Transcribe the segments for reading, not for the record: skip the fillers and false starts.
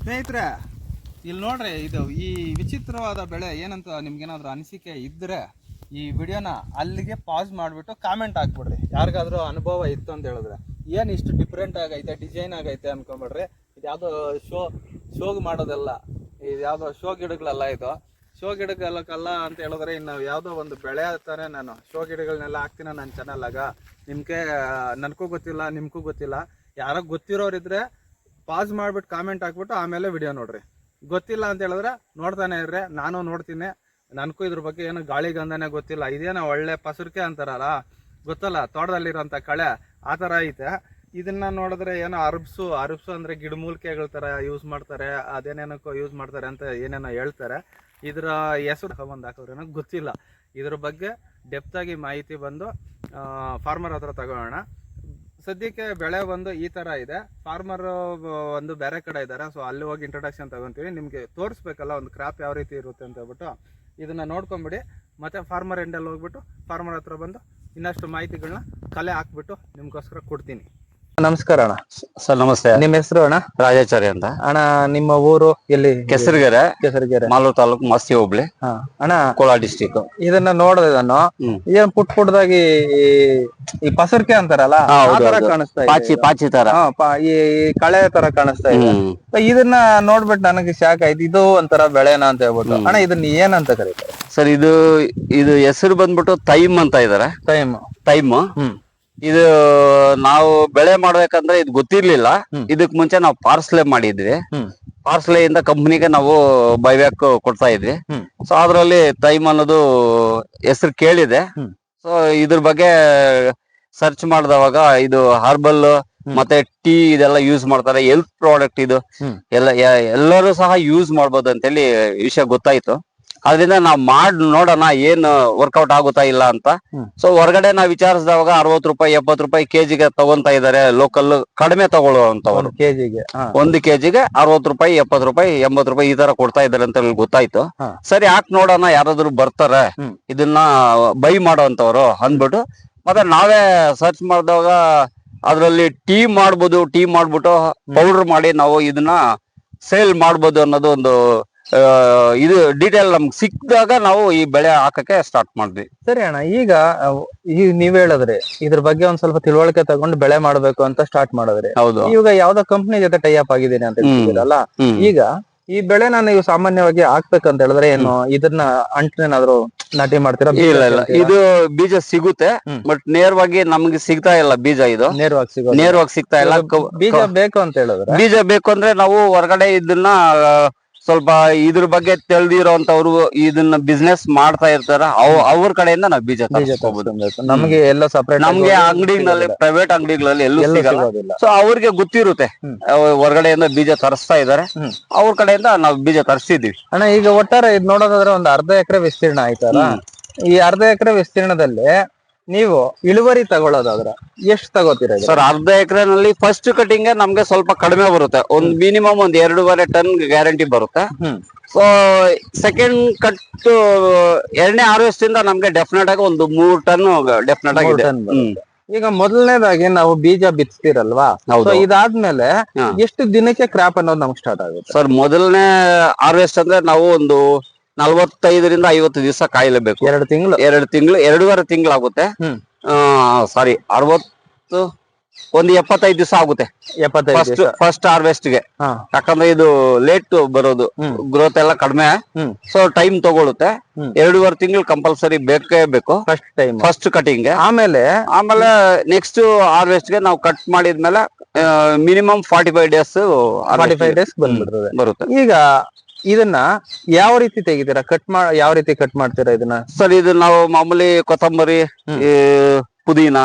ಸ್ನೇಹಿತರೆ, ಇಲ್ಲಿ ನೋಡ್ರಿ, ಇದು ಈ ವಿಚಿತ್ರವಾದ ಬೆಳೆ ಏನಂತ ನಿಮ್ಗೇನಾದ್ರೂ ಅನಿಸಿಕೆ ಇದ್ದರೆ ಈ ವಿಡಿಯೋನ ಅಲ್ಲಿಗೆ ಪಾಸ್ ಮಾಡಿಬಿಟ್ಟು ಕಾಮೆಂಟ್ ಹಾಕ್ಬಿಡ್ರಿ. ಯಾರಿಗಾದ್ರೂ ಅನುಭವ ಇತ್ತು ಅಂತ ಹೇಳಿದ್ರೆ, ಏನು ಇಷ್ಟು ಡಿಫ್ರೆಂಟ್ ಆಗೈತೆ, ಡಿಸೈನ್ ಆಗೈತೆ ಅನ್ಕೊಂಬಿಡ್ರಿ. ಇದು ಯಾವುದೋ ಶೋಗ್ ಮಾಡೋದಲ್ಲ, ಇದು ಯಾವುದೋ ಶೋ ಗಿಡಗಳಲ್ಲ. ಇದು ಶೋ ಗಿಡಗಳಕ್ಕಲ್ಲ ಅಂತ ಹೇಳಿದ್ರೆ ಇನ್ನು ಯಾವುದೋ ಒಂದು ಬೆಳೆ ತಾನೆ. ನಾನು ಶೋ ಗಿಡಗಳನ್ನೆಲ್ಲ ಹಾಕ್ತೀನಿ ನನ್ನ ಚಾನಲ್ಲಾಗ. ನನಗೂ ಗೊತ್ತಿಲ್ಲ, ನಿಮಗೂ ಗೊತ್ತಿಲ್ಲ. ಯಾರೋ ಗೊತ್ತಿರೋರಿದ್ರೆ ಪಾಸ್ ಮಾಡಿಬಿಟ್ಟು ಕಾಮೆಂಟ್ ಹಾಕ್ಬಿಟ್ಟು ಆಮೇಲೆ ವಿಡಿಯೋ ನೋಡ್ರಿ. ಗೊತ್ತಿಲ್ಲ ಅಂತ ಹೇಳಿದ್ರೆ ನೋಡ್ತಾನೆ ಇರ್ರಿ, ನಾನು ನೋಡ್ತೀನಿ. ನನಗೂ ಇದ್ರ ಬಗ್ಗೆ ಏನು ಗಾಳಿ ಗಂಧನೇ ಗೊತ್ತಿಲ್ಲ. ಇದೇನೋ ಒಳ್ಳೆ ಪಸರಿಕೆ ಅಂತಾರಲ್ಲ, ಗೊತ್ತಲ್ಲ, ತೋಟದಲ್ಲಿರೋಂಥ ಕಳೆ ಆ ಥರ ಐತೆ. ಇದನ್ನ ನೋಡಿದ್ರೆ ಏನೋ ಅರ್ಬ್ಸು ಅಂದರೆ ಗಿಡಮೂಲಿಕೆಗಳ ಥರ ಯೂಸ್ ಮಾಡ್ತಾರೆ, ಅದೇನೇನಕ್ಕೋ ಯೂಸ್ ಮಾಡ್ತಾರೆ ಅಂತ ಏನೇನೋ ಹೇಳ್ತಾರೆ. ಇದರ ಹೆಸರು ಒಂದು ಹಾಕೋದ್ರೇನೋ ಗೊತ್ತಿಲ್ಲ. ಇದ್ರ ಬಗ್ಗೆ ಡೆಪ್ತಾಗಿ ಮಾಹಿತಿ ಬಂದು ಫಾರ್ಮರ್ ಹತ್ರ ತಗೋಣ. ಸದ್ಯಕ್ಕೆ ಬೆಳೆ ಒಂದು ಈ ಥರ ಇದೆ. ಫಾರ್ಮರ್ ಒಂದು ಬೇರೆ ಕಡೆ ಇದ್ದಾರೆ, ಸೊ ಅಲ್ಲಿ ಹೋಗಿ ಇಂಟ್ರೊಡಕ್ಷನ್ ತಗೊತೀವಿ. ನಿಮಗೆ ತೋರಿಸ್ಬೇಕಲ್ಲ ಒಂದು ಕ್ರಾಪ್ ಯಾವ ರೀತಿ ಇರುತ್ತೆ ಅಂತ ಹೇಳ್ಬಿಟ್ಟು ಇದನ್ನು ನೋಡ್ಕೊಂಬಿಡಿ. ಮತ್ತು ಫಾರ್ಮರ್ ಎಂಡಲ್ಲಿ ಹೋಗ್ಬಿಟ್ಟು ಫಾರ್ಮರ್ ಹತ್ರ ಬಂದು ಇನ್ನಷ್ಟು ಮಾಹಿತಿಗಳನ್ನ ಕಲೆ ಹಾಕ್ಬಿಟ್ಟು ನಿಮ್ಗೋಸ್ಕರ ಕೊಡ್ತೀನಿ. ನಮಸ್ಕಾರ ಅಣ್ಣ. ಸರ್ ನಮಸ್ತೆ. ನಿಮ್ಮ ಹೆಸರು ಅಣ್ಣ? ರಾಜಾಚಾರ್ಯ ಅಂತ ಅಣ್ಣ. ನಿಮ್ಮ ಊರು ಎಲ್ಲಿ? ಕೆಸರಿಗೆರೆ, ಮಾಲೂರು ತಾಲೂಕು, ಮಾಸ್ತಿ ಹೋಬ್ಳಿ, ಅಣ್ಣ, ಕೋಲಾರ ಡಿಸ್ಟಿಕ್. ಇದನ್ನ ನೋಡಿದೆ ನಾನು. ಏನ್ ಪುಟ್ಟದಾಗಿ ಈ ಪಸರ್ಕೆ ಅಂತಾರಲ್ಲ, ಆ ತರ ಕಾಣಿಸ್ತಾ ಇದೆ. ಪಾಚಿ ತರ, ಈ ಕಳೆ ತರ ಕಾಣಿಸ್ತಾ ಇದೆ. ಇದನ್ನ ನೋಡ್ಬಿಟ್ಟು ನನಗೆ ಶಾಕ್ ಆಯ್ತು, ಇದು ಒಂಥರ ಬೆಳೆನ ಅಂತ ಹೇಳ್ಬಿಟ್ಟು. ಅಣ್ಣ, ಇದನ್ನ ಏನಂತ ಕರೀತಾರೆ ಸರ್? ಇದು ಹೆಸರು ಬಂದ್ಬಿಟ್ಟು ತೈಮ್ ಅಂತ ಇದಾರೆ. ತೈಮ್. ಇದು ನಾವು ಬೆಳೆ ಮಾಡ್ಬೇಕಂದ್ರೆ ಇದು ಗೊತ್ತಿರ್ಲಿಲ್ಲ. ಇದಕ್ ಮುಂಚೆ ನಾವು ಪಾರ್ಸ್ಲೆ ಮಾಡಿದ್ವಿ. ಪಾರ್ಸ್ಲೆ ಇಂದ ಕಂಪ್ನಿಗೆ ನಾವು ಬೈಬ್ಯಾಕ್ ಕೊಡ್ತಾ ಇದ್ವಿ. ಸೊ ಅದ್ರಲ್ಲಿ ತೈಮ್ ಅನ್ನೋದು ಹೆಸರು ಕೇಳಿದೆ. ಸೊ ಇದ್ರ ಬಗ್ಗೆ ಸರ್ಚ್ ಮಾಡಿದವಾಗ ಇದು ಹಾರ್ಬಲ್ ಮತ್ತೆ ಟೀ ಇದೆಲ್ಲ ಯೂಸ್ ಮಾಡ್ತಾರೆ, ಹೆಲ್ತ್ ಪ್ರಾಡಕ್ಟ್ ಇದು ಎಲ್ಲರೂ ಸಹ ಯೂಸ್ ಮಾಡ್ಬೋದು ಅಂತೇಳಿ ವಿಷಯ ಗೊತ್ತಾಯ್ತು. ಅದರಿಂದ ನಾವ್ ನೋಡೋಣ ಏನ್ ವರ್ಕೌಟ್ ಆಗುತ್ತಾ ಇಲ್ಲ ಅಂತ. ಸೊ ಹೊರಗಡೆ ನಾವ್ ವಿಚಾರಿಸಿದವಾಗ 60 ರೂಪಾಯಿ 70 ರೂಪಾಯಿ ಕೆಜಿಗೆ ತಗೊಂತಾ ಇದಾರೆ. ಲೋಕಲ್ ಕಡಿಮೆ ತಗೊಳ್ಳುವಂತವ್ರು ಒಂದು ಕೆಜಿಗೆ 60 ರೂಪಾಯಿ 70 ರೂಪಾಯಿ 80 ರೂಪಾಯಿ ಈ ತರ ಕೊಡ್ತಾ ಇದಾರೆ ಅಂತ ಗೊತ್ತಾಯ್ತು. ಸರಿ, ಯಾಕೆ ನೋಡೋಣ, ಯಾರಾದ್ರೂ ಬರ್ತಾರೆ ಇದನ್ನ ಬೈ ಮಾಡೋಂತವ್ರು ಅಂದ್ಬಿಟ್ಟು ಮತ್ತೆ ನಾವೇ ಸರ್ಚ್ ಮಾಡಿದಾಗ ಅದ್ರಲ್ಲಿ ಟೀ ಮಾಡ್ಬಿಟ್ಟು ಪೌಡರ್ ಮಾಡಿ ನಾವು ಇದನ್ನ ಸೇಲ್ ಮಾಡ್ಬೋದು ಅನ್ನೋದು ಒಂದು ಇದು ಡೀಟೇಲ್ ನಮ್ಗೆ ಸಿಕ್ಕಿದಾಗ ನಾವು ಈ ಬೆಳೆ ಹಾಕಕ್ಕೆ ಸ್ಟಾರ್ಟ್ ಮಾಡಿದ್ವಿ. ಸರಿ ಅಣ್ಣ, ಈಗ ನೀವ್ ಹೇಳಿದ್ರಿ ಇದ್ರ ಬಗ್ಗೆ ಒಂದ್ ಸ್ವಲ್ಪ ತಿಳುವಳಿಕೆ ತಗೊಂಡು ಬೆಳೆ ಮಾಡ್ಬೇಕು ಅಂತ ಸ್ಟಾರ್ಟ್ ಮಾಡಿದ್ರಿ. ಹೌದು. ಇವಾಗ ಯಾವ್ದೋ ಕಂಪ್ನಿ ಜೊತೆ ಟೈ ಅಪ್ ಆಗಿದ್ದೀನಿ ಅಂತ ಹೇಳ್ತಿದ್ದೀರಲ್ಲ, ಈಗ ಈ ಬೆಳೆನ ನೀವು ಸಾಮಾನ್ಯವಾಗಿ ಹಾಕ್ಬೇಕಂತ ಹೇಳಿದ್ರೆ ಏನು ಇದನ್ನ ಅಂಟೇನಾದ್ರು ನಾಟಿ ಮಾಡ್ತೀರಾ? ಇಲ್ಲ, ಇದು ಬೀಜ ಸಿಗುತ್ತೆ, ಬಟ್ ನೇರವಾಗಿ ನಮ್ಗೆ ಸಿಗ್ತಾ ಇಲ್ಲ. ಬೀಜ ಇದು ನೇರವಾಗಿ ಸಿಗ್ತಾ ಇಲ್ಲ. ಬೀಜ ಬೇಕು ಅಂತ ಹೇಳಿದ್ರೆ, ಬೀಜ ಬೇಕು ಅಂದ್ರೆ ನಾವು ಹೊರಗಡೆ ಇದನ್ನ ಸ್ವಲ್ಪ ಇದ್ರ ಬಗ್ಗೆ ತಿಳಿದಿರೋಂತವ್ರು ಇದನ್ನ ಬಿಸ್ನೆಸ್ ಮಾಡ್ತಾ ಇರ್ತಾರ, ಅವ್ರ ಕಡೆಯಿಂದ ನಾವು ಬೀಜ ತಗೋಬಹುದು. ನಮ್ಗೆ ಎಲ್ಲ ಸಪರೇಟ್, ನಮ್ಗೆ ಅಂಗಡಿಗಳಲ್ಲಿ, ಪ್ರೈವೇಟ್ ಅಂಗಡಿಗಳಲ್ಲಿ ಎಲ್ಲೂ ಸಿಗಲ್ಲ. ಸೊ ಅವ್ರಿಗೆ ಗೊತ್ತಿರುತ್ತೆ ಹೊರಗಡೆಯಿಂದ ಬೀಜ ತರಿಸ್ತಾ ಇದಾರೆ, ಅವ್ರ ಕಡೆಯಿಂದ ನಾವು ಬೀಜ ತರಿಸಿದೀವಿ. ಅಣ್ಣ, ಈಗ ಒಟ್ಟಾರೆ ಇದ್ ನೋಡೋದಾದ್ರೆ ಒಂದು ಅರ್ಧ ಎಕರೆ ವಿಸ್ತೀರ್ಣ ಆಯ್ತಲ್ಲ. ಈ ಅರ್ಧ ಎಕರೆ ವಿಸ್ತೀರ್ಣದಲ್ಲಿ ನೀವು ಇಳುವರಿ ತಗೊಳ್ಳೋದಾದ್ರೆ ಎಷ್ಟು ತಗೋತೀರಾ ಸರ್? ಅರ್ಧ ಎಕರೆನಲ್ಲಿ ಫಸ್ಟ್ ಕಟಿಂಗ್ ನಮ್ಗೆ ಸ್ವಲ್ಪ ಕಡಿಮೆ ಬರುತ್ತೆ. ಒಂದ್ ಮಿನಿಮಮ್ 2.5 ಟನ್ ಗ್ಯಾರಂಟಿ ಬರುತ್ತೆ. ಸೊ ಸೆಕೆಂಡ್ ಕಟ್ ಎರಡನೇ ಹಾರ್ವೆಸ್ಟ್ ಇಂದ ನಮ್ಗೆ ಡೆಫಿನೆಟ್ ಆಗಿ ಒಂದು 3 ಟನ್ ಡೆಫಿನೆಟ್ ಆಗಿದೆ. ಈಗ ಮೊದಲನೇದಾಗಿ ನಾವು ಬೀಜ ಬಿತ್ತಿರಲ್ವಾ, ಇದಾದ್ಮೇಲೆ ಎಷ್ಟು ದಿನಕ್ಕೆ ಕ್ರಾಪ್ ಅನ್ನೋದು ನಮ್ಗೆ ಸ್ಟಾರ್ಟ್ ಆಗುತ್ತೆ ಸರ್? ಮೊದಲನೇ ಹಾರ್ವೆಸ್ಟ್ ಅಂದ್ರೆ ನಾವು ಒಂದು 45 ರಿಂದ 50 ದಿವಸ ಕಾಯಲೇಬೇಕು. 2 ತಿಂಗಳು 2.5 ತಿಂಗಳು ಆಗುತ್ತೆ. ಸಾರಿ, 60 ಒಂದು 75 ದಿವಸ ಆಗುತ್ತೆ ಫಸ್ಟ್ ಹಾರ್ವೆಸ್ಟ್ ಗೆ. ಯಾಕಂದ್ರೆ ಇದು ಲೇಟ್ ಬರೋದು, ಗ್ರೋತ್ ಎಲ್ಲ ಕಡಿಮೆ, ಸೊ ಟೈಮ್ ತಗೊಳುತ್ತೆ. 2.5 ತಿಂಗಳು ಕಂಪಲ್ಸರಿ ಬೇಕೇ ಬೇಕು ಫಸ್ಟ್ ಕಟಿಂಗ್. ಆಮೇಲೆ ನೆಕ್ಸ್ಟ್ ಹಾರ್ವೆಸ್ಟ್ ಗೆ ನಾವು ಕಟ್ ಮಾಡಿದ್ಮೇಲೆ ಮಿನಿಮಮ್ 45 ಡೇಸ್ ಬರುತ್ತೆ. ಈಗ ಇದನ್ನ ಯಾವ ರೀತಿ ತೆಗಿತೀರಾ? ಯಾವ ರೀತಿ ಕಟ್ ಮಾಡ್ತೀರಾ ಇದನ್ನ? ಸರ್, ಇದು ನಾವು ಮಾಮೂಲಿ ಕೊತ್ತಂಬರಿ, ಪುದೀನ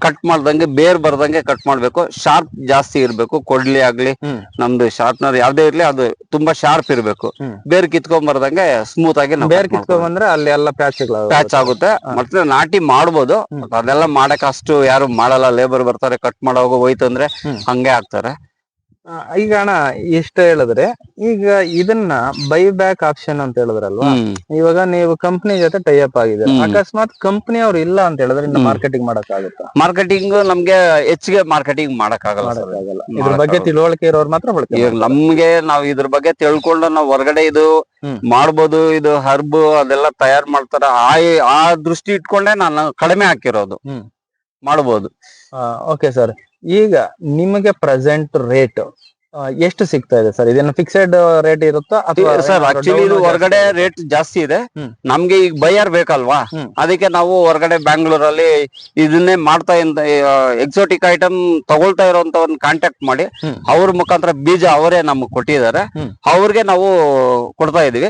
ಕಟ್ ಮಾಡ್ದಂಗೆ ಬೇರ್ ಬರ್ದಂಗೆ ಕಟ್ ಮಾಡ್ಬೇಕು. ಶಾರ್ಪ್ ಜಾಸ್ತಿ ಇರ್ಬೇಕು. ಕೊಡ್ಲಿ ಆಗ್ಲಿ, ನಮ್ದು ಶಾರ್ಪ್ನರ್ ಯಾವ್ದೇ ಇರ್ಲಿ, ಅದು ತುಂಬಾ ಶಾರ್ಪ್ ಇರ್ಬೇಕು. ಬೇರ್ ಕಿತ್ಕೊಂಡ್ ಬರ್ದಂಗೆ ಸ್ಮೂತ್ ಆಗಿ ಬೇರ್ ಕಿತ್ಕೊಂಡ್ ಬಂದ್ರೆ ಅಲ್ಲಿ ಎಲ್ಲ ಪ್ಯಾಚ್ ಆಗುತ್ತೆ. ಮತ್ತೆ ನಾಟಿ ಮಾಡ್ಬೋದು, ಅದೆಲ್ಲ ಮಾಡಕ್ ಅಷ್ಟು ಯಾರು ಮಾಡಲ್ಲ. ಲೇಬರ್ ಬರ್ತಾರೆ, ಕಟ್ ಮಾಡೋವಾಗ ಹೋಯ್ತು ಅಂದ್ರೆ ಹಂಗೆ ಆಗ್ತಾರೆ. ಈಗ ಅಣ್ಣ ಇಷ್ಟ ಹೇಳಿದ್ರೆ ಈಗ ಇದನ್ನ ಬೈ ಬ್ಯಾಕ್ ಆಪ್ಷನ್ ಅಂತ ಹೇಳಿದ್ರಲ್ವಾ, ಇವಾಗ ನೀವು ಕಂಪ್ನಿ ಜೊತೆ ಟೈ ಅಪ್ ಆಗಿದೆ, ಅಕಸ್ಮಾತ್ ಕಂಪ್ನಿ ಅವ್ರು ಇಲ್ಲ ಅಂತ ಹೇಳಿದ್ರೆ ಇನ್ನು ಮಾರ್ಕೆಟಿಂಗ್ ಮಾಡಕ್ ಆಗುತ್ತಾ? ಮಾರ್ಕೆಟಿಂಗ್ ನಮ್ಗೆ ಹೆಚ್ಚಿಗೆ ಮಾರ್ಕೆಟಿಂಗ್ ಮಾಡಕ್ ಆಗಲ್ಲ. ಇದ್ರ ಬಗ್ಗೆ ತಿಳುವಳಿಕೆ ಇರೋರು ಮಾತ್ರ ಈಗ ನಮ್ಗೆ ನಾವ್ ಇದ್ರ ಬಗ್ಗೆ ತಿಳ್ಕೊಂಡು ನಾವ್ ಹೊರಗಡೆ ಇದು ಮಾಡ್ಬೋದು, ಇದು ಹರ್ಬ್ ಅದೆಲ್ಲ ತಯಾರು ಮಾಡ್ತಾರ, ಆ ದೃಷ್ಟಿ ಇಟ್ಕೊಂಡೆ ನಾನು ಕಡಿಮೆ ಹಾಕಿರೋದು. ಮಾಡ್ಬೋದು. ಓಕೆ ಸರ್, ಈಗ ನಿಮಗೆ ಪ್ರೆಸೆಂಟ್ ರೇಟ್ ಎಷ್ಟು ಸಿಗ್ತಾ ಇದೆ ಸರ್? ಇದೇನು ಫಿಕ್ಸೆಡ್ ರೇಟ್ ಇರುತ್ತಾ ಅಥವಾ ಸರ್? ಆಕ್ಚುಲಿ ಇದು ಹೊರಗಡೆ ರೇಟ್ ಜಾಸ್ತಿ ಇದೆ, ನಮ್ಗೆ ಈಗ ಬೈಯರ್ ಬೇಕಲ್ವಾ, ಅದಕ್ಕೆ ನಾವು ಹೊರಗಡೆ ಬ್ಯಾಂಗ್ಳೂರಲ್ಲಿ ಇದನ್ನೇ ಮಾಡ್ತಾ ಎಕ್ಸೋಟಿಕ್ ಐಟಮ್ ತಗೊಳ್ತಾ ಇರೋಂತ ಒಂದು ಕಾಂಟ್ಯಾಕ್ಟ್ ಮಾಡಿ ಅವ್ರ ಮುಖಾಂತರ ಬೀಜ ಅವರೇ ನಮ್ಗೆ ಕೊಟ್ಟಿದ್ದಾರೆ, ಅವ್ರಿಗೆ ನಾವು ಕೊಡ್ತಾ ಇದೀವಿ.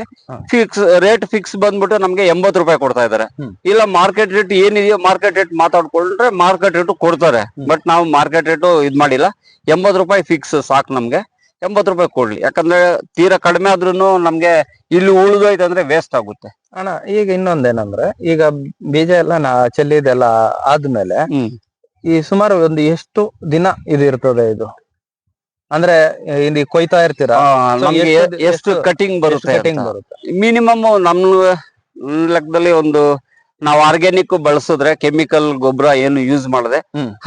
ಫಿಕ್ಸ್ ಬಂದ್ಬಿಟ್ಟು ನಮ್ಗೆ 80 ರೂಪಾಯಿ ಕೊಡ್ತಾ ಇದಾರೆ. ಇಲ್ಲ ಮಾರ್ಕೆಟ್ ರೇಟ್ ಏನಿದೆಯೋ ಮಾರ್ಕೆಟ್ ರೇಟ್ ಮಾತಾಡ್ಕೊಂಡ್ರೆ ಮಾರ್ಕೆಟ್ ರೇಟ್ ಕೊಡ್ತಾರೆ, ಬಟ್ ನಾವು ಮಾರ್ಕೆಟ್ ರೇಟ್ ಇದ್ ಮಾಡಿಲ್ಲ. 80 ರೂಪಾಯಿ ಫಿಕ್ಸ್ ಸಾಕು ನಮ್ಗೆ, 80 ರೂಪಾಯಿ ಕೊಡ್ಲಿ. ಯಾಕಂದ್ರೆ ತೀರಾ ಕಡಿಮೆ ಆದ್ರೂ ನಮ್ಗೆ ಇಲ್ಲಿ ಉಳಿದೋಯ್ತು ಅಂದ್ರೆ ವೇಸ್ಟ್ ಆಗುತ್ತೆ ಅಣ್ಣ. ಈಗ ಇನ್ನೊಂದೇನಂದ್ರೆ, ಈಗ ಬೀಜ ಎಲ್ಲ ಚೆಲ್ಲಿದೆಲ್ಲ ಆದ್ಮೇಲೆ ಈ ಸುಮಾರು ಒಂದು ಎಷ್ಟು ದಿನ ಇದು ಇರ್ತದೆ? ಇದು ಅಂದ್ರೆ ಇಲ್ಲಿ ಕೊಯ್ತಾ ಇರ್ತೀರಾ, ನಮ್ಗೆ ಎಷ್ಟು ಕಟಿಂಗ್ ಬರುತ್ತೆ? ಮಿನಿಮಮ್ ನಮ್ ಲೆಕ್ಕದಲ್ಲಿ ಒಂದು ನಾವು ಆರ್ಗ್ಯಾನಿಕ್ ಬಳಸಿದ್ರೆ, ಕೆಮಿಕಲ್ ಗೊಬ್ಬರ ಏನು ಯೂಸ್ ಮಾಡದೆ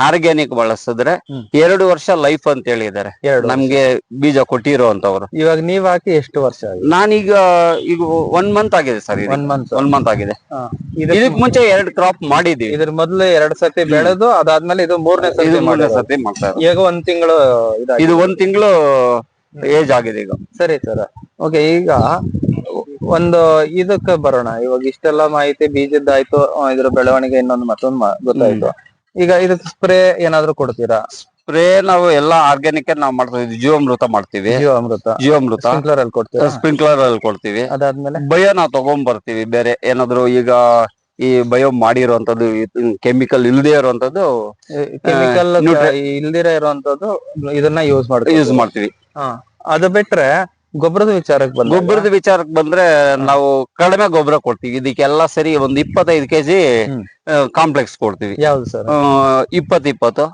ಆರ್ಗ್ಯಾನಿಕ್ ಬಳಸಿದ್ರೆ 2 ವರ್ಷ ಲೈಫ್ ಅಂತ ಹೇಳಿದ್ದಾರೆ ನಮ್ಗೆ ಬೀಜ ಕೊಟ್ಟಿರೋ ಅಂತವ್ರು. ಇವಾಗ ನೀವ್ ಹಾಕಿ ಎಷ್ಟು ವರ್ಷ? ನಾನೀಗ 1 ಮಂತ್ ಆಗಿದೆ ಸರ್. 1 ಮಂತ್ ಆಗಿದೆ. ಇದಕ್ ಮುಂಚೆ 2 ಕ್ರಾಪ್ ಮಾಡಿದೀವಿ. ಇದ್ರ ಮೊದ್ಲು 2 ಸತಿ ಬೆಳೆದು ಅದಾದ್ಮೇಲೆ ಇದು 3ನೇ ಸತಿ ಮಾಡ್ತಾರೆ. ಈಗ 1 ತಿಂಗಳು ಇದು 1 ತಿಂಗಳು ಏಜ್ ಆಗಿದೆ ಈಗ. ಸರಿ ಸರ್, ಓಕೆ. ಈಗ ಒಂದು ಇದಕ್ಕೆ ಬರೋಣ. ಇವಾಗ ಇಷ್ಟೆಲ್ಲ ಮಾಹಿತಿ ಬೀಜದ್ದಾಯ್ತು, ಇದ್ರ ಬೆಳವಣಿಗೆ ಇನ್ನೊಂದು ಮತ್ತೊಂದು ಗೊತ್ತಾಯ್ತು. ಈಗ ಇದಕ್ಕೆ ಸ್ಪ್ರೇ ಏನಾದ್ರು ಕೊಡ್ತೀರಾ? ಸ್ಪ್ರೇ ನಾವು ಎಲ್ಲಾ ಆರ್ಗ್ಯಾನಿಕ್ ನಾವು ಮಾಡ್ತೀವಿ. ಜೀವಾಮೃತ ಮಾಡ್ತೀವಿ. ಜೀವಾಮೃತ ಸ್ಪ್ರಿಂಕ್ಲರ್ ಅಲ್ಲಿ ಕೊಡ್ತೀವಿ. ಸ್ಪ್ರಿಂಕ್ಲರ್ ಅಲ್ಲಿ ಕೊಡ್ತೀವಿ. ಅದಾದ್ಮೇಲೆ ಬಯೋ ನಾವು ತಗೊಂಡ್ ಬರ್ತೀವಿ. ಬೇರೆ ಏನಾದ್ರು ಈಗ ಈ ಬಯೋ ಮಾಡಿರುವಂತದ್ದು, ಕೆಮಿಕಲ್ ಇಲ್ದೇ ಇರುವಂತದ್ದು, ಕೆಮಿಕಲ್ ಇಲ್ದಿರ ಇರುವಂತದ್ದು ಇದನ್ನ ಯೂಸ್ ಮಾಡ್ತೀವಿ. ಅದು ಬಿಟ್ರೆ ಗೊಬ್ಬರದ ವಿಚಾರಕ್ಕೆ ಬಂದ್ರೆ ನಾವು ಕಡಿಮೆ ಗೊಬ್ಬರ ಕೊಡ್ತೀವಿ. ಇದಕ್ಕೆಲ್ಲ ಸರಿ ಒಂದು 25 kg ಕಾಂಪ್ಲೆಕ್ಸ್ ಕೊಡ್ತೀವಿ. ಯಾವ್ದು ಸರ್? 20-20,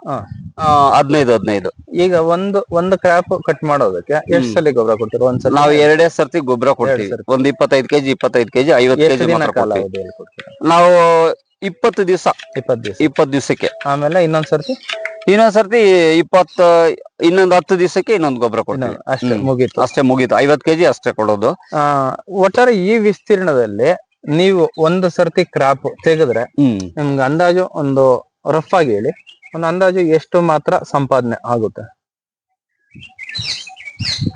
15-15. ಈಗ ಒಂದು ಕ್ರಾಪ್ ಕಟ್ ಮಾಡೋದಕ್ಕೆ ಎಷ್ಟು ಸಲ ಗೊಬ್ಬರ ಕೊಡ್ತೀವಿ? ಒಂದ್ಸಲ ನಾವು 2 ಸರ್ತಿ ಗೊಬ್ಬರ ಕೊಡ್ತೀವಿ. ಒಂದು 25 kg 25 kg 50 kg ನಾವು 20 ದಿವಸಕ್ಕೆ. ಆಮೇಲೆ ಇನ್ನೊಂದ್ಸರ್ತಿ 10 ದಿವಸಕ್ಕೆ ಇನ್ನೊಂದು ಗೊಬ್ಬರ ಕೊಡ್ತೀವಿ. ಅಷ್ಟೇ ಮುಗೀತು. 50 kg ಅಷ್ಟೇ ಕೊಡೋದು. ಒಟ್ಟಾರೆ ಈ ವಿಸ್ತೀರ್ಣದಲ್ಲಿ ನೀವು ಒಂದು ಸರ್ತಿ ಕ್ರಾಪ್ ತೆಗೆದ್ರೆ ನಿಮ್ಗೆ ಅಂದಾಜು ಒಂದು ರಫ್ ಆಗಿ ಹೇಳಿ, ಒಂದು ಅಂದಾಜು ಎಷ್ಟು ಮಾತ್ರ ಸಂಪಾದನೆ ಆಗುತ್ತೆ?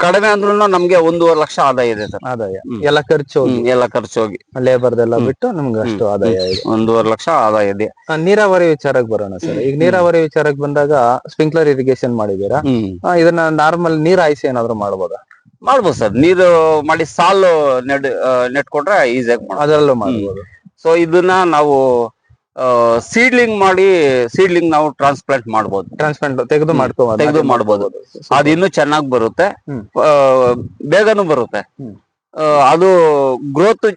ಕಡಿಮೆ ಅಂದ್ರೂ ನಮ್ಗೆ 1.5 ಲಕ್ಷ ಆದಾಯ ಇದೆ ಸರ್. ಆದಾಯ ಎಲ್ಲ ಖರ್ಚು ಹೋಗಿ ಲೇಬರ್ದೆಲ್ಲ ಬಿಟ್ಟು ನಮ್ಗೆ ಅಷ್ಟು ಆದಾಯ ಇದೆ. 1.5 ಲಕ್ಷ ಆದಾಯ ಇದೆ. ನೀರಾವರಿ ವಿಚಾರಕ್ಕೆ ಬರೋಣ ಸರ್. ಈಗ ನೀರಾವರಿ ವಿಚಾರಕ್ಕೆ ಬಂದಾಗ ಸ್ಪ್ರಿಂಕ್ಲರ್ ಇರಿಗೇಷನ್ ಮಾಡಿದೀರಾ, ಇದನ್ನ ನಾರ್ಮಲ್ ನೀರ್ ಹಾಯಿಸಿ ಏನಾದ್ರು ಮಾಡ್ಬೋದಾ? ಮಾಡ್ಬೋದು ಸರ್. ನೀರು ಮಾಡಿ ಸಾಲು ನೆಟ್ಕೊಂಡ್ರೆ ಈಸಿಯಾಗಿ ಅದರಲ್ಲೂ ಮಾಡ್ಬೋದು. ಸೊ ಇದನ್ನ ನಾವು ಸೀಡ್ಲಿಂಗ್ ನಾವು ಟ್ರಾನ್ಸ್ಪ್ಲಾಂಟ್ ಮಾಡ್ಬೋದು. ತೆಗೆದು ಮಾಡ್ಬೋದು. ಅದು ಇನ್ನೂ ಚೆನ್ನಾಗಿ ಬರುತ್ತೆ, ಬೇಗನೂ ಬರುತ್ತೆ. ಅದು ಗ್ರೋತ್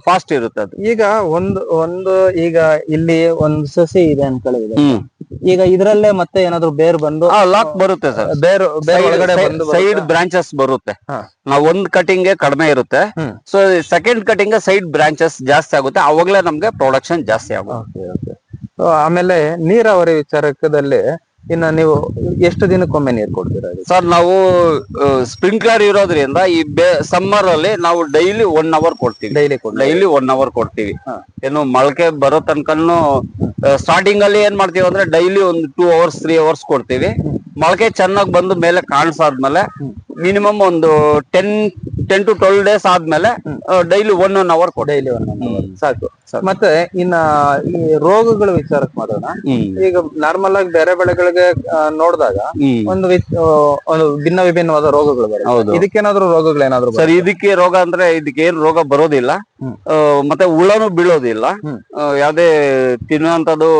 ಫಾಸ್ಟ್ ಇರುತ್ತೆ. ಅದು ಈಗ ಈಗ ಇಲ್ಲಿ ಒಂದು ಸಸಿ ಇದೆ ಅನ್ಕೊಳ್ಳಿ. ಈಗ ಇದ್ರಲ್ಲೇ ಮತ್ತೆ ಏನಾದ್ರು ಬೇರ್ ಬಂದು ಲಾಕ್ ಬರುತ್ತೆ ಸರ್. ಸೈಡ್ ಬ್ರಾಂಚಸ್ ಬರುತ್ತೆ. ನಾವು ಒಂದ್ ಕಟಿಂಗ್ ಕಡಿಮೆ ಇರುತ್ತೆ, so second cutting side branches ಜಾಸ್ತಿ ಆಗುತ್ತೆ. ಅವಾಗ್ಲೇ ನಮ್ಗೆ ಪ್ರೊಡಕ್ಷನ್ ಜಾಸ್ತಿ ಆಗುತ್ತೆ. ಆಮೇಲೆ ನೀರಾವರಿ ವಿಚಾರದಲ್ಲಿ ಇನ್ನ ನೀವು ಎಷ್ಟು ದಿನಕ್ಕೊಮ್ಮೆ ನೀರು ಕೊಡ್ತೀರಾ ಸರ್? ನಾವು ಸ್ಪ್ರಿಂಕ್ಲರ್ ಇರೋದ್ರಿಂದ ಈ ಸಮ್ಮರ್ ಅಲ್ಲಿ ನಾವು ಡೈಲಿ 1 hour ಕೊಡ್ತೀವಿ. ಡೈಲಿ 1 hour ಕೊಡ್ತೀವಿ. ಏನು ಮೊಳಕೆ ಬರೋ ತನಕನು ಸ್ಟಾರ್ಟಿಂಗ್ ಅಲ್ಲಿ ಏನ್ ಮಾಡ್ತೀವಿ ಅಂದ್ರೆ ಡೈಲಿ ಒಂದು 2 hours 3 hours ಕೊಡ್ತೀವಿ. ಮೊಳಕೆ ಚೆನ್ನಾಗಿ ಬಂದು ಮೇಲೆ ಕಾಣಿಸಾದ್ಮೇಲೆ ಮಿನಿಮಮ್ ಒಂದು 10 to 12 days ಆದ್ಮೇಲೆ ಡೈಲಿ 1 hour ಡೈಲಿ 1 hour ಸಾಕು. ಮತ್ತೆ ಇನ್ನ ಈ ರೋಗಗಳ ವಿಚಾರಕ್ಕೆ ಮಾಡೋಣ. ಈಗ ನಾರ್ಮಲ್ ಆಗಿ ಬೇರೆ ಬೆಳೆಗಳಿಗೆ ನೋಡಿದಾಗ ಒಂದು ಭಿನ್ನ ವಿಭಿನ್ನವಾದ ರೋಗಗಳು ಬರುತ್ತೆ. ಇದಕ್ಕೇನಾದ್ರೂ ರೋಗಗಳೇನಾದ್ರು ಸರ್? ಇದಕ್ಕೆ ರೋಗ ಅಂದ್ರೆ ಇದಕ್ಕೆ ಏನ್ ರೋಗ ಬರೋದಿಲ್ಲ, ಮತ್ತೆ ಹುಳನು ಬೀಳೋದಿಲ್ಲ, ಯಾವ್ದೇ ತಿನ್ನುವಂತದ್ದು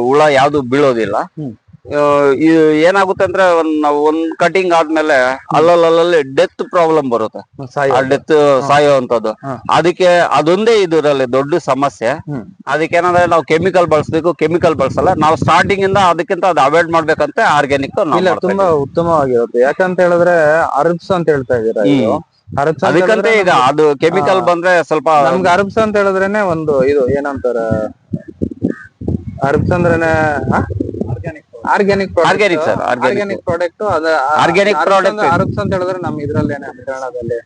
ಹುಳ ಯಾವ್ದು ಬೀಳೋದಿಲ್ಲ. ಇದು ಏನಾಗುತ್ತೆ ಅಂದ್ರೆ ನಾವು ಒಂದ್ ಕಟಿಂಗ್ ಆದ್ಮೇಲೆ ಅಲ್ಲಲ್ಲಿ ಡೆತ್ ಪ್ರಾಬ್ಲಮ್ ಬರುತ್ತೆ, ಆ ಡೆತ್ ಸಾಯೋವಂಥದ್ದು. ಅದಕ್ಕೆ ಅದೊಂದೇ ಇದರಲ್ಲಿ ದೊಡ್ಡ ಸಮಸ್ಯೆ. ಅದಕ್ಕೆ ಏನಂದ್ರೆ ನಾವು ಕೆಮಿಕಲ್ ಬಳಸ್ಬೇಕು, ಕೆಮಿಕಲ್ ಬಳಸಲ್ಲ ನಾವು ಸ್ಟಾರ್ಟಿಂಗ್ ಇಂದ. ಅದಕ್ಕಿಂತ ಅದು ಅವಾಯ್ಡ್ ಮಾಡ್ಬೇಕಂತ ಆರ್ಗ್ಯಾನಿಕ್ ತುಂಬಾ ಉತ್ತಮವಾಗಿರುತ್ತೆ. ಯಾಕಂತ ಹೇಳಿದ್ರೆ ಅರ್ಬ್ಸ್ ಅಂತ ಹೇಳ್ತಾ ಇದೀರಾ, ಅದಕ್ಕಂತ ಈಗ ಅದು ಕೆಮಿಕಲ್ ಬಂದ್ರೆ ಸ್ವಲ್ಪ ನಮ್ಗೆ ಅರ್ಬ್ಸ್ ಅಂತ ಹೇಳಿದ್ರೇನೆ ಒಂದು ಇದು ಏನಂತಾರ, ಅರ್ಬ್ಸ್ ಅಂದ್ರೇನೆ organic sir, organic product. Organic product herbs ಅಂತ ಹೇಳಿದ್ರೆ ನಮ್ ಇದ್ರಲ್ಲೇನೆ ಕನ್ನಡದಲ್ಲಿ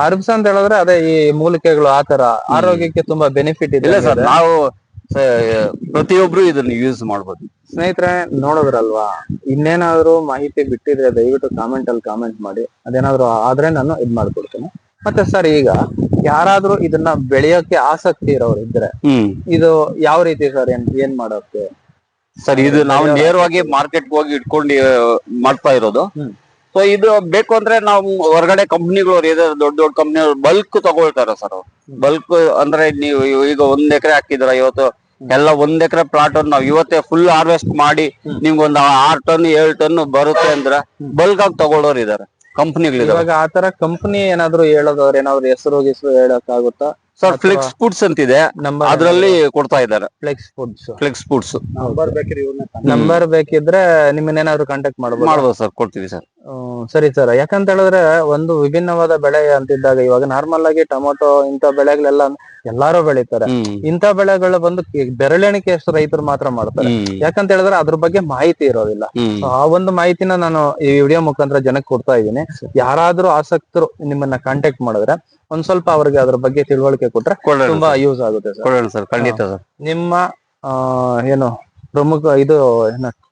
ಅರ್ಬ್ಸ್ ಅಂತ ಹೇಳಿದ್ರೆ ಅದೇ ಈ ಮೂಲಿಕೆಗಳು ಆತರ ಆರೋಗ್ಯಕ್ಕೆ ತುಂಬಾ ಬೆನಿಫಿಟ್ ಇದೆ ಸರ್. ನಾವು ಪ್ರತಿಯೊಬ್ರು ಇದನ್ನ ಯೂಸ್ ಮಾಡ್ಬೋದು. ಸ್ನೇಹಿತರೆ ನೋಡಿದ್ರಲ್ವಾ, ಇನ್ನೇನಾದ್ರು ಮಾಹಿತಿ ಬಿಟ್ಟಿದ್ರೆ ದಯವಿಟ್ಟು ಕಾಮೆಂಟ್ ಅಲ್ಲಿ ಕಾಮೆಂಟ್ ಮಾಡಿ. ಅದೇನಾದ್ರು ಆದ್ರೆ ನಾನು ಇದ್ ಮಾಡ್ಕೊಡ್ತೇನೆ. ಮತ್ತೆ ಸರ್, ಈಗ ಯಾರಾದ್ರೂ ಇದನ್ನ ಬೆಳೆಯೋಕೆ ಆಸಕ್ತಿ ಇರೋರು ಇದ್ರೆ ಇದು ಯಾವ ರೀತಿ ಸರ್, ಏನ್ ಮಾಡೋಕೆ ಸರ್? ಇದು ನಾವು ನೇರವಾಗಿ ಮಾರ್ಕೆಟ್ ಹೋಗಿ ಇಟ್ಕೊಂಡು ಮಾಡ್ತಾ ಇರೋದು. ಸೊ ಇದು ಬೇಕು ಅಂದ್ರೆ ನಾವು ಹೊರಗಡೆ ಕಂಪ್ನಿಗಳು ಇದೆ, ದೊಡ್ಡ ದೊಡ್ಡ ಕಂಪ್ನಿಗಳು ಬಲ್ಕ್ ತಗೊಳ್ತಾರ ಸರ್. ಬಲ್ಕ್ ಅಂದ್ರೆ ನೀವು ಈಗ 1 ಎಕರೆ ಹಾಕಿದ್ರ, ಇವತ್ತು ಎಲ್ಲ 1 ಎಕರೆ ಪ್ಲಾಟ್ ನಾವು ಇವತ್ತೇ ಫುಲ್ ಹಾರ್ವೆಸ್ಟ್ ಮಾಡಿ ನಿಮ್ಗೊಂದು 6 ಟನ್ 7 ಟನ್ ಬರುತ್ತೆ ಅಂದ್ರೆ ಬಲ್ಕ್ ಆಗಿ ತಗೊಳ್ಳೋರು ಇದಾರೆ, ಕಂಪ್ನಿಗಳು. ಇವಾಗ ಆತರ ಕಂಪನಿ ಏನಾದ್ರು ಹೇಳೋದವ್ರ ಏನಾದ್ರು ಹೆಸರು ಹೇಳಕ್ ಆಗುತ್ತಾ ಸರ್? ಫ್ಲೆಕ್ಸ್ ಫುಡ್ಸ್ ಅಂತಿದೆ, ಅದ್ರಲ್ಲಿ ಕೊಡ್ತಾ ಇದ್ದಾರೆ. ಫ್ಲೆಕ್ಸ್ ಫುಡ್ಸ್ ನಂಬರ್ ಬೇಕಿದ್ರೆ ನಿಮ್ಮನ್ನೇನಾದ್ರು ಕಾಂಟ್ಯಾಕ್ಟ್ ಮಾಡ್ಬೋದು ಸರ್, ಕೊಡ್ತೀವಿ ಸರ್. ಸರಿ ಸರ್. ಯಾಕಂತ ಹೇಳಿದ್ರೆ ಒಂದು ವಿಭಿನ್ನವಾದ ಬೆಳೆ ಅಂತಿದ್ದಾಗ, ಇವಾಗ ನಾರ್ಮಲ್ ಆಗಿ ಟೊಮೊಟೊ ಇಂಥ ಬೆಳೆಗಳೆಲ್ಲ ಎಲ್ಲಾರು ಬೆಳಿತಾರೆ. ಇಂಥ ಬೆಳೆಗಳು ಬಂದು ಬೆರಳೆಣಿಕೆ ಅಷ್ಟು ರೈತರು ಮಾತ್ರ ಮಾಡ್ತಾರೆ. ಯಾಕಂತ ಹೇಳಿದ್ರೆ ಅದ್ರ ಬಗ್ಗೆ ಮಾಹಿತಿ ಇರೋದಿಲ್ಲ. ಆ ಒಂದು ಮಾಹಿತಿನ ನಾನು ಈ ವಿಡಿಯೋ ಮುಖಾಂತರ ಜನಕ್ಕೆ ಕೊಡ್ತಾ ಇದ್ದೀನಿ. ಯಾರಾದ್ರೂ ಆಸಕ್ತರು ನಿಮ್ಮನ್ನ ಕಾಂಟ್ಯಾಕ್ಟ್ ಮಾಡಿದ್ರೆ ಒಂದ್ ಸ್ವಲ್ಪ ಅವ್ರಿಗೆ ಅದ್ರ ಬಗ್ಗೆ ತಿಳುವಳಿಕೆ ಕೊಟ್ರೆ ತುಂಬಾ ಯೂಸ್ ಆಗುತ್ತೆ ಸರ್. ಖಂಡಿತ ಸರ್. ನಿಮ್ಮ ಏನು ಪ್ರಮುಖ ಇದು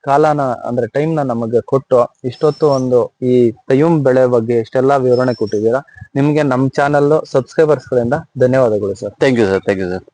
ಕಾಲನ ಅಂದ್ರೆ ಟೈಮ್ ನ ನಮಗೆ ಕೊಟ್ಟು ಇಷ್ಟೊತ್ತು ಒಂದು ಈ ತೈಮ್ ಬೆಳೆ ಬಗ್ಗೆ ಇಷ್ಟೆಲ್ಲಾ ವಿವರಣೆ ಕೊಟ್ಟಿದ್ದೀರಾ. ನಿಮ್ಗೆ ನಮ್ ಚಾನಲ್ ಸಬ್ಸ್ಕ್ರೈಬರ್ಸ್ ಗಳಿಂದ ಧನ್ಯವಾದಗಳು ಸರ್. Thank you sir.